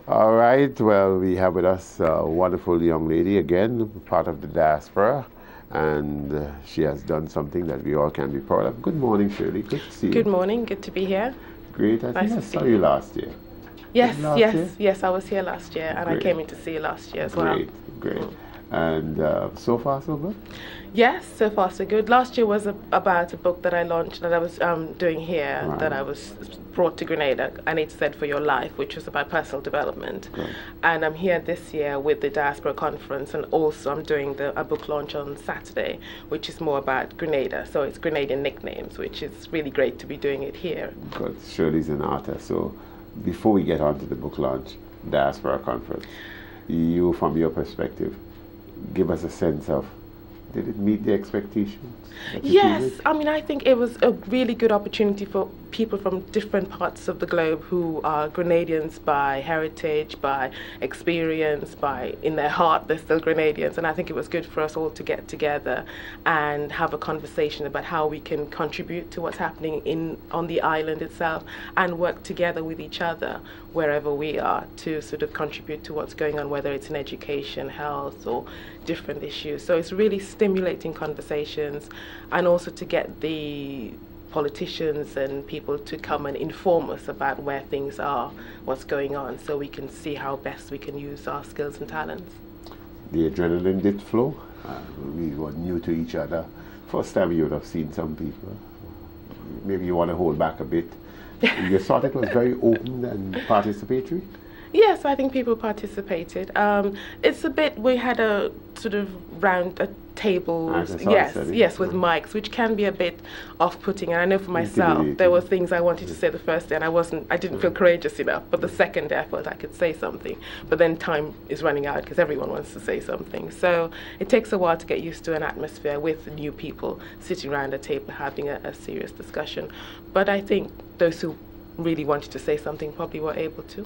All right, well, we have with us a wonderful young lady again, part of the diaspora, and she has done something that we all can be proud of. Good morning, Shirley. Good to see you. Good morning. Good to be here. Great. I think Nice I to saw see you you. last year. Yes, Last year? yes. I was here last year, and I Great. came in to see you last year as well. Great. And so far, so good? Yes, so far so good. Last year was about a book that I launched that I was doing here, Right. that I was brought to Grenada, and it said For Your Life, which was about personal development. Good. And I'm here this year with the Diaspora Conference, and also I'm doing a book launch on Saturday, which is more about Grenada. So it's Grenadian nicknames, which is really great to be doing it here. Good. Shirley's an artist, so before we get on to the book launch, Diaspora Conference, you, from your perspective, give us a sense of, did it meet the expectations? Yes, I mean, I think it was a really good opportunity for people from different parts of the globe who are Grenadians by heritage, by experience, by in their heart they're still Grenadians, and I think it was good for us all to get together and have a conversation about how we can contribute to what's happening on the island itself and work together with each other wherever we are to sort of contribute to what's going on, whether it's in education, health, or different issues. So it's really stimulating conversations, and also to get the politicians and people to come and inform us about where things are, what's going on, so we can see how best we can use our skills and talents. The adrenaline did flow. We were new to each other. First time you would have seen some people. Maybe you want to hold back a bit. You thought it was very open and participatory? Yes, I think people participated. It's a bit, we had a sort of round tables, yes, with mics, which can be a bit off-putting. And I know for myself, there were things I wanted to say the first day, and I didn't feel courageous enough. But the second day, I felt I could say something. But then time is running out because everyone wants to say something. So it takes a while to get used to an atmosphere with new people sitting around a table having a serious discussion. But I think those who really wanted to say something probably were able to.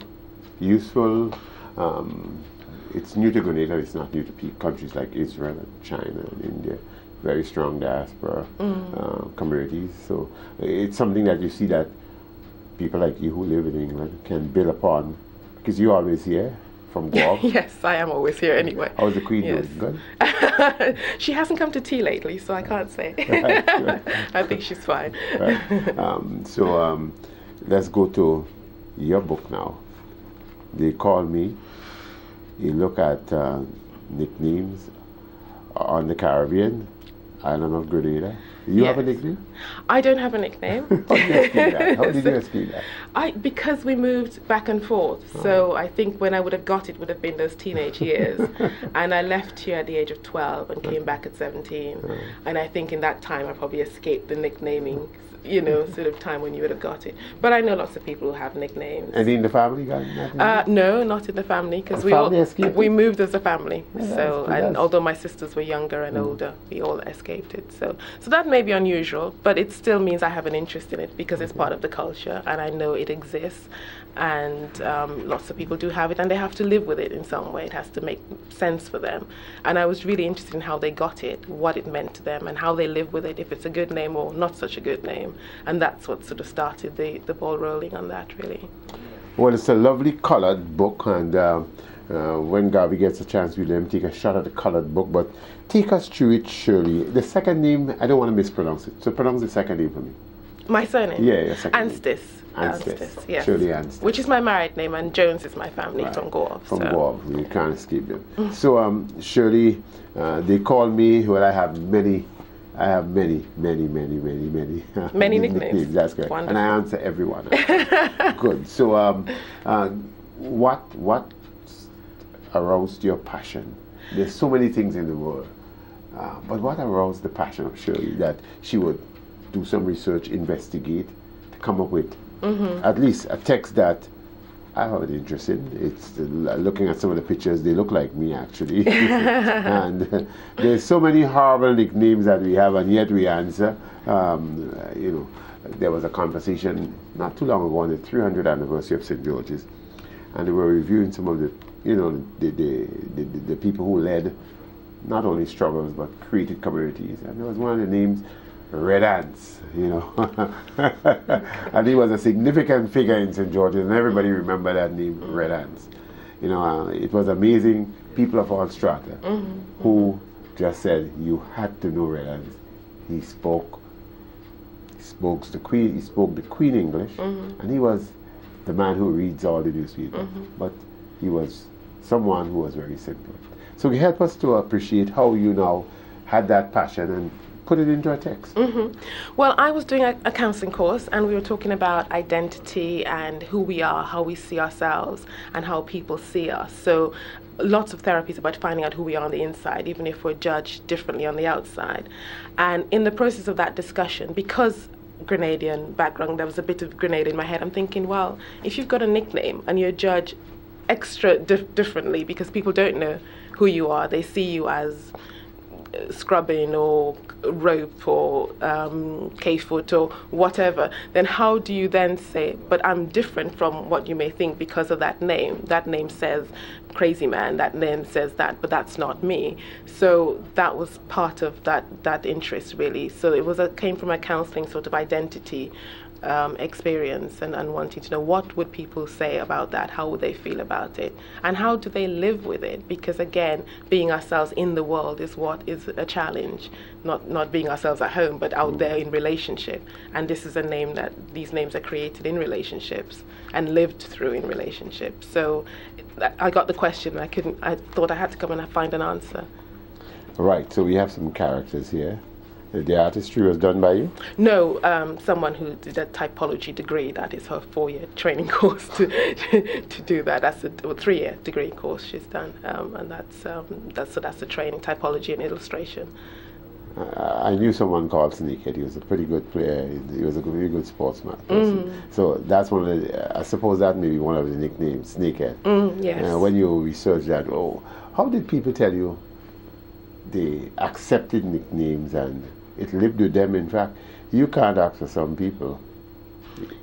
Useful. It's new to Grenada. It's not new to countries like Israel and China and India. Very strong diaspora communities. So it's something that you see that people like you who live in England can build upon, because you're always here from Guam. Yes, I am always here anyway. How's the Queen doing? Good? She hasn't come to tea lately, so I can't say. I think she's fine. Right. So let's go to your book now. They Call Me. You look at nicknames on the Caribbean, island of Grenada. You have a nickname? I don't have a nickname. How did you escape that? How did you escape that? Because we moved back and forth. So I think when I would have got it would have been those teenage years. And I left here at the age of 12 and came back at 17. And I think in that time I probably escaped the nicknaming, sort of time when you would have got it. But I know lots of people who have nicknames. Any in the family got that? No, not in the family, because we moved as a family. And although my sisters were younger and older, we all escaped it. So that may be unusual, but it still means I have an interest in it because it's part of the culture and I know it exists. And lots of people do have it, and they have to live with it in some way. It has to make sense for them. And I was really interested in how they got it, what it meant to them, and how they live with it, if it's a good name or not such a good name. And that's what sort of started the ball rolling on that, really. Well, it's a lovely colored book, and when Garvey gets a chance, we'll let him take a shot at the colored book. But take us through it, Shirley. The second name, I don't want to mispronounce it, so pronounce the second name for me. My surname? Yeah, your second Anstis. name. Anstis, yes. Shirley Anstis. Which is my married name, and Jones is my family from Guam. From Guam, you can't escape them. So, Shirley, they call me, well, I have many many nicknames. That's good. Wonderful. And I answer everyone. Good. So, what aroused your passion? There's so many things in the world, but what aroused the passion of Shirley that she would do some research, investigate, to come up with at least a text that I found interesting. It's looking at some of the pictures, they look like me actually. And there's so many horrible nicknames that we have, and yet we answer. There was a conversation not too long ago on the 300th anniversary of St. George's, and they were reviewing some of the people who led not only struggles but created communities. And there was one of the names, Red Ants, and he was a significant figure in St. George's, and everybody remember that name, Red Ants. You know, it was amazing. People of all strata who just said you had to know Red Hands. He spoke the Queen English, and he was the man who reads all the newspapers. But he was someone who was very simple. So he helped us to appreciate how you now had that passion and put it into a text. Well, I was doing a counseling course, and we were talking about identity and who we are, how we see ourselves, and how people see us. So lots of therapy is about finding out who we are on the inside, even if we're judged differently on the outside. And in the process of that discussion, because Grenadian background, there was a bit of Grenadian in my head, I'm thinking, well, if you've got a nickname and you're judged extra differently because people don't know who you are, they see you as scrubbing or rope or K-foot or whatever, then how do you then say, but I'm different from what you may think because of that name? That name says crazy man, that name says that, but that's not me. So that was part of that interest, really. So it came from a counseling sort of identity experience and wanting to know what would people say about that, how would they feel about it, and how do they live with it, because again, being ourselves in the world is what is a challenge, not being ourselves at home but out there in relationship. And this is a name that these names are created in relationships and lived through in relationships. So I got the question, I thought I had to come and find an answer. Right, so we have some characters here. The artistry was done by you? No, someone who did a typology degree. That is her 4-year training course to do that. That's a 3-year degree course she's done, and that's the training, typology and illustration. I knew someone called Snakehead. He was a pretty good player. He was a very good sportsman person. So that's one of the, I suppose that may be one of the nicknames, Snakehead. Yes. When you research that, how did people tell you they accepted nicknames and it lived with them? In fact, you can't ask for some people.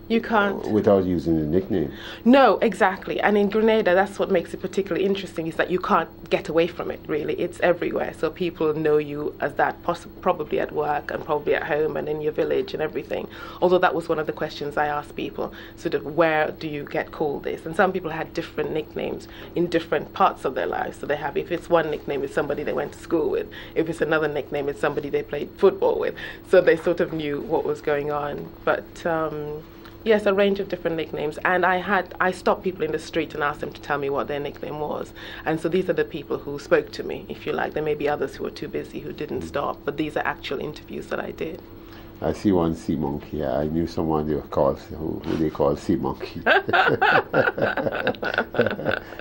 You can't. Without using the nickname. No, exactly. And in Grenada, that's what makes it particularly interesting, is that you can't get away from it, really. It's everywhere. So people know you as that, probably at work and probably at home and in your village and everything. Although that was one of the questions I asked people, sort of, where do you get called this? And some people had different nicknames in different parts of their lives. So they have, if it's one nickname, it's somebody they went to school with. If it's another nickname, it's somebody they played football with. So they sort of knew what was going on. But yes, a range of different nicknames. And I stopped people in the street and asked them to tell me what their nickname was. And so these are the people who spoke to me, if you like. There may be others who were too busy who didn't stop, but these are actual interviews that I did. I see one sea monkey. I knew someone who they call sea monkey.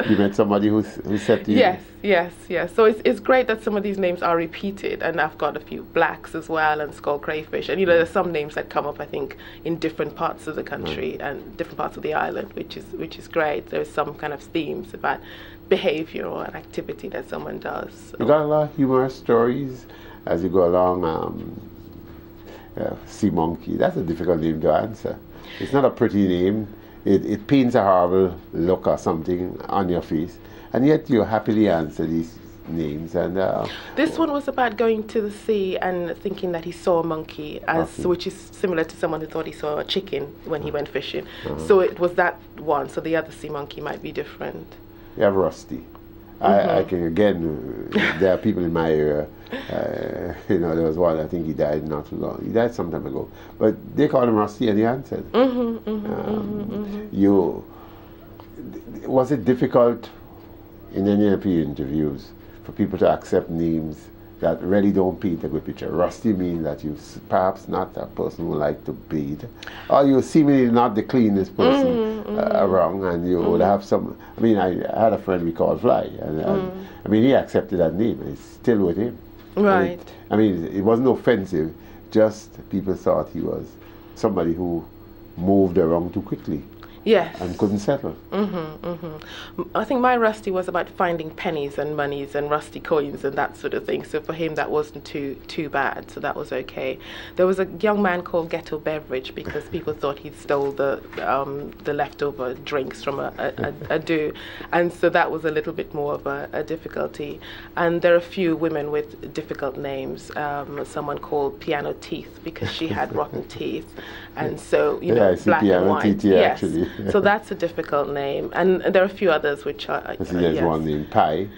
You met somebody who said to you? Yes. So it's great that some of these names are repeated, and I've got a few blacks as well, and skull crayfish, and there's some names that come up, I think, in different parts of the country and different parts of the island, which is great. There's some kind of themes about behavior or an activity that someone does. So. You got a lot of humorous stories as you go along. Sea monkey, that's a difficult name to answer. It's not a pretty name. It paints a horrible look or something on your face, and yet you happily answer these names. And this one was about going to the sea and thinking that he saw a monkey, which is similar to someone who thought he saw a chicken when he went fishing. So it was that one. So the other sea monkey might be different. You have Rusty. I can, again, there are people in my area, there was one, I think he died not too long. He died some time ago. But they called him Rusty and he answered. Was it difficult in any of your interviews for people to accept names that really don't paint a good picture? Rusty means that you're perhaps not a person who like to bathe, or you're seemingly not the cleanest person around, and you would have some. I mean, I had a friend we called Fly, and I mean, he accepted that name, and it's still with him. Right. It wasn't offensive, just people thought he was somebody who moved around too quickly. Yes. And couldn't settle. I think my Rusty was about finding pennies and monies and rusty coins and that sort of thing. So for him, that wasn't too bad. So that was okay. There was a young man called Ghetto Beverage because people thought he stole the leftover drinks from a do, and so that was a little bit more of a difficulty. And there are a few women with difficult names. Someone called Piano Teeth because she had rotten teeth, and so I see black Piano and white. Teeth, actually. So that's a difficult name. And there are a few others which are... There's yes. one named Pi.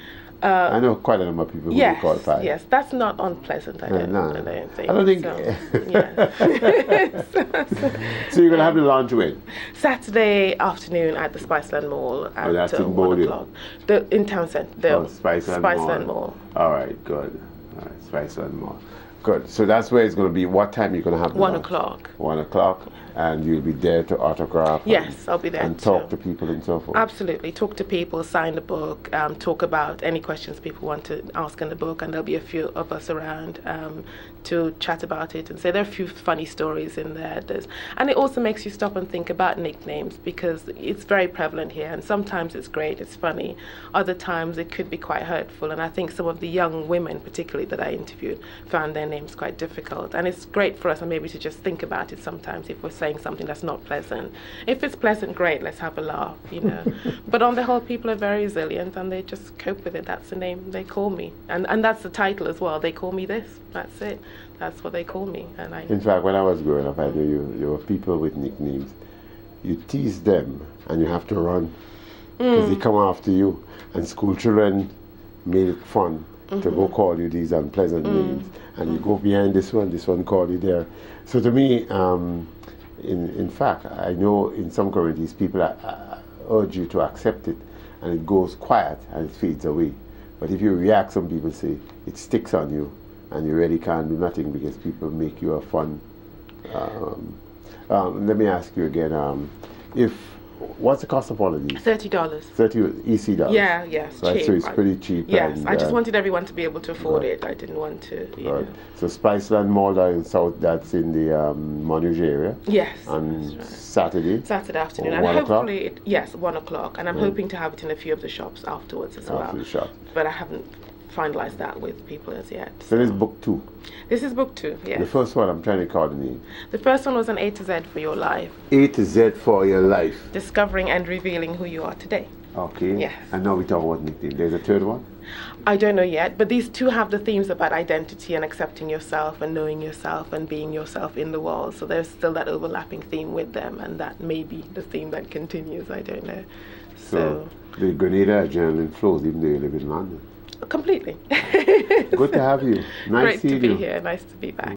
I know quite a number of people who Yes, call Pi. yes, that's not unpleasant, I don't think. I don't think... So, yes. So you're going to have the launch when? Saturday afternoon at the Spiceland Mall at that's in 1 o'clock. In town centre, Spiceland Mall. All right, good. All right, Spiceland Mall. Good. So that's where it's going to be. What time are you going to have the 1 launch? o'clock. 1 o'clock. And you'll be there to autograph. Yes, I'll be there. And talk to people and so forth. Absolutely. Talk to people, sign the book, talk about any questions people want to ask in the book, and there'll be a few of us around to chat about it and say there are a few funny stories in there. And it also makes you stop and think about nicknames, because it's very prevalent here, and sometimes it's great, it's funny. Other times it could be quite hurtful, and I think some of the young women, particularly that I interviewed, found their names quite difficult. And it's great for us, and maybe to just think about it sometimes if we're saying something that's not pleasant. If it's pleasant, great, let's have a laugh, you know. But on the whole, people are very resilient and they just cope with it. That's the name they call me. And that's the title as well. They call me this. That's it. That's what they call me. And in fact, when I was growing up, I knew there were people with nicknames. You tease them and you have to run because they come after you. And school children made it fun to go call you these unpleasant names. And you go behind this one call you there. So to me, in fact, I know in some communities people urge you to accept it, and it goes quiet and it fades away. But if you react, some people say it sticks on you, and you really can't do nothing because people make you a fun. Let me ask you again, what's the cost of all of these? $30. 30 EC dollars? Yeah, yes, right, cheap. so it's pretty cheap. Yes, and, I just wanted everyone to be able to afford it. I didn't want to, you know. So Spiceland Mall down in South, that's in the Monuge area? Yes. On right. Saturday afternoon. Or and 1 o'clock? hopefully, yes, 1 o'clock. And I'm hoping to have it in a few of the shops afterwards as well. After the shop. But I haven't finalized that with people as yet. So this is book 2? This is book 2, yes. The first one, I'm trying to call the name. The first one was an A to Z for your life. A to Z for your life. Discovering and revealing who you are today. Okay. Yes. And now we talk about nickname. There's a third one? I don't know yet, but these two have the themes about identity and accepting yourself and knowing yourself and being yourself in the world. So there's still that overlapping theme with them, and that may be the theme that continues. I don't know. So the Grenadian adrenaline flows even though you live in London. Completely. Good to have you. Nice Great seeing to be you. here. Nice to be back.